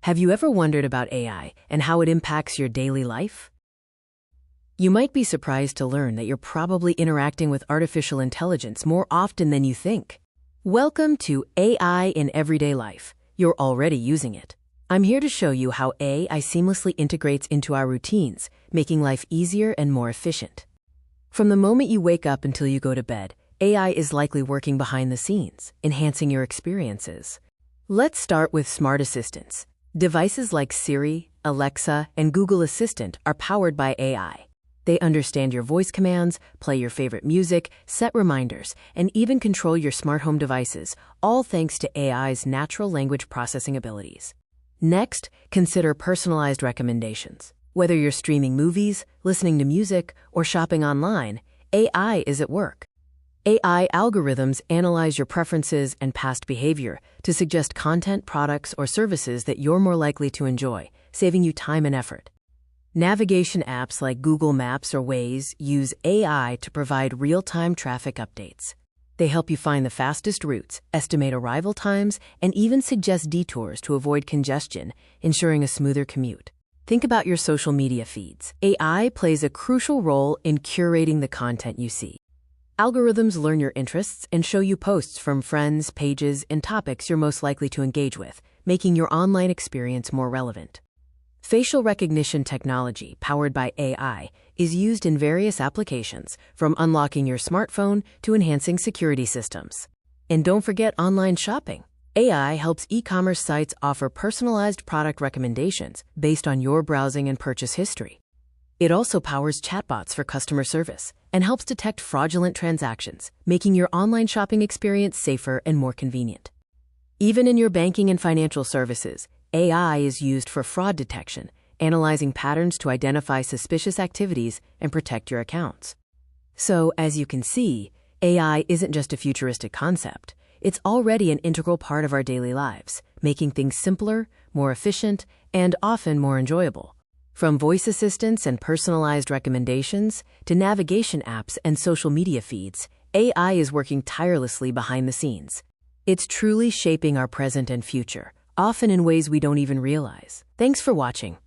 Have you ever wondered about AI and how it impacts your daily life? You might be surprised to learn that you're probably interacting with artificial intelligence more often than you think. Welcome to AI in Everyday Life. You're already using it. I'm here to show you how AI seamlessly integrates into our routines, making life easier and more efficient. From the moment you wake up until you go to bed, AI is likely working behind the scenes, enhancing your experiences. Let's start with smart assistants. Devices like Siri, Alexa, and Google Assistant are powered by AI. They understand your voice commands, play your favorite music, set reminders, and even control your smart home devices, all thanks to AI's natural language processing abilities. Next, consider personalized recommendations. Whether you're streaming movies, listening to music, or shopping online, AI is at work. AI algorithms analyze your preferences and past behavior to suggest content, products, or services that you're more likely to enjoy, saving you time and effort. Navigation apps like Google Maps or Waze use AI to provide real-time traffic updates. They help you find the fastest routes, estimate arrival times, and even suggest detours to avoid congestion, ensuring a smoother commute. Think about your social media feeds. AI plays a crucial role in curating the content you see. Algorithms learn your interests and show you posts from friends, pages, and topics you're most likely to engage with, making your online experience more relevant. Facial recognition technology, powered by AI, is used in various applications, from unlocking your smartphone to enhancing security systems. And don't forget online shopping. AI helps e-commerce sites offer personalized product recommendations based on your browsing and purchase history. It also powers chatbots for customer service and helps detect fraudulent transactions, making your online shopping experience safer and more convenient. Even in your banking and financial services, AI is used for fraud detection, analyzing patterns to identify suspicious activities and protect your accounts. So, as you can see, AI isn't just a futuristic concept. It's already an integral part of our daily lives, making things simpler, more efficient, and often more enjoyable. From voice assistants and personalized recommendations to navigation apps and social media feeds, AI is working tirelessly behind the scenes. It's truly shaping our present and future, often in ways we don't even realize. Thanks for watching.